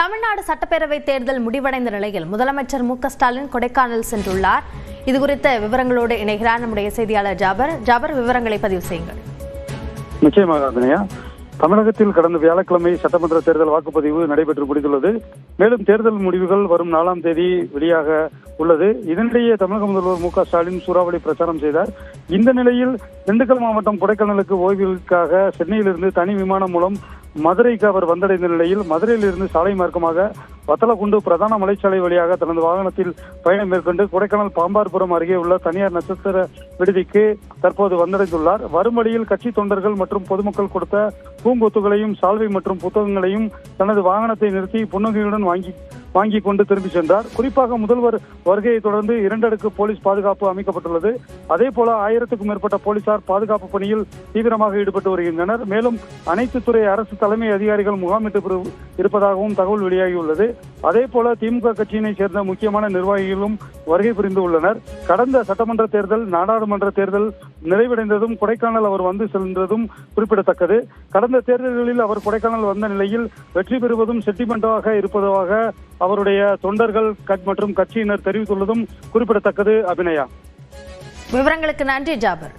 தமிழ்நாடு சட்டப்பேரவை தேர்தல் முடிவடைந்த நிலையில் முதலமைச்சர் மு.க.ஸ்டாலின் கொடைக்கானல் சென்றுள்ளார். இதுகுறித்த விவரங்களோடு இணைகிறார் நம்முடைய செய்தியாளர் ஜாபர். விவரங்களை பதிவு செய்யுங்கள். நிச்சயமாக தமிழகத்தில் கடந்த வியாழக்கிழமை சட்டமன்ற தேர்தல் வாக்குப்பதிவு நடைபெற்று முடிந்துள்ளது. மேலும் தேர்தல் முடிவுகள் வரும் 4ஆம் தேதி வெளியாக உள்ளது. இதனிடையே தமிழக முதல்வர் மு.க.ஸ்டாலின் சூறாவளி பிரச்சாரம் செய்தார். இந்த நிலையில் திண்டுக்கல் மாவட்டம் கொடைக்கானலுக்கு ஓய்விற்காக சென்னையிலிருந்து தனி விமானம் மூலம் மதுரைக்கு அவர் வந்தடைந்த நிலையில் மதுரையிலிருந்து சாலை மார்க்கமாக வத்தலக்குண்டு பிரதான மலைச்சாலை வழியாக தனது வாகனத்தில் பயணம் மேற்கொண்டு கொடைக்கானல் பாம்பார்புரம் அருகே உள்ள தனியார் நட்சத்திர விடுதிக்கு தற்போது வந்தடைந்துள்ளார். வரும் வழியில் கட்சி தொண்டர்கள் மற்றும் பொதுமக்கள் கொடுத்த பூங்கொத்துகளையும் சால்வை மற்றும் புத்தகங்களையும் தனது வாகனத்தை நிறுத்தி புன்னகையுடன் வாங்கி கொண்டு திரும்பி சென்றார். குறிப்பாக முதல்வர் வருகையை தொடர்ந்து 2 அடுக்கு போலீஸ் பாதுகாப்பு அமைக்கப்பட்டுள்ளது. அதே போல 1000க்கும் மேற்பட்ட போலீசார் பாதுகாப்பு பணியில் தீவிரமாக ஈடுபட்டு வருகின்றனர். மேலும் அனைத்து துறை அரசு தலைமை அதிகாரிகள் முகாமிட்டு இருப்பதாகவும் தகவல் வெளியாகியுள்ளது. அதே போல திமுக கட்சியினை சேர்ந்த முக்கியமான நிர்வாகிகளும் வருகை புரிந்து உள்ளனர். கடந்த சட்டமன்ற தேர்தல், நாடாளுமன்ற தேர்தல் நிறைவடைந்ததும் கொடைக்கானல் அவர் வந்து சென்றதும் குறிப்பிடத்தக்கது. கடந்த தேர்தல்களில் அவர் கொடைக்கானல் வந்த நிலையில் வெற்றி பெறுவதும் செட்டிமெண்டாக இருப்பதாக அவருடைய தொண்டர்கள் மற்றும் கட்சியினர் தெரிவித்துள்ளதும் குறிப்பிடத்தக்கது. அபிநயா, விவரங்களுக்கு நன்றி ஜாபர்.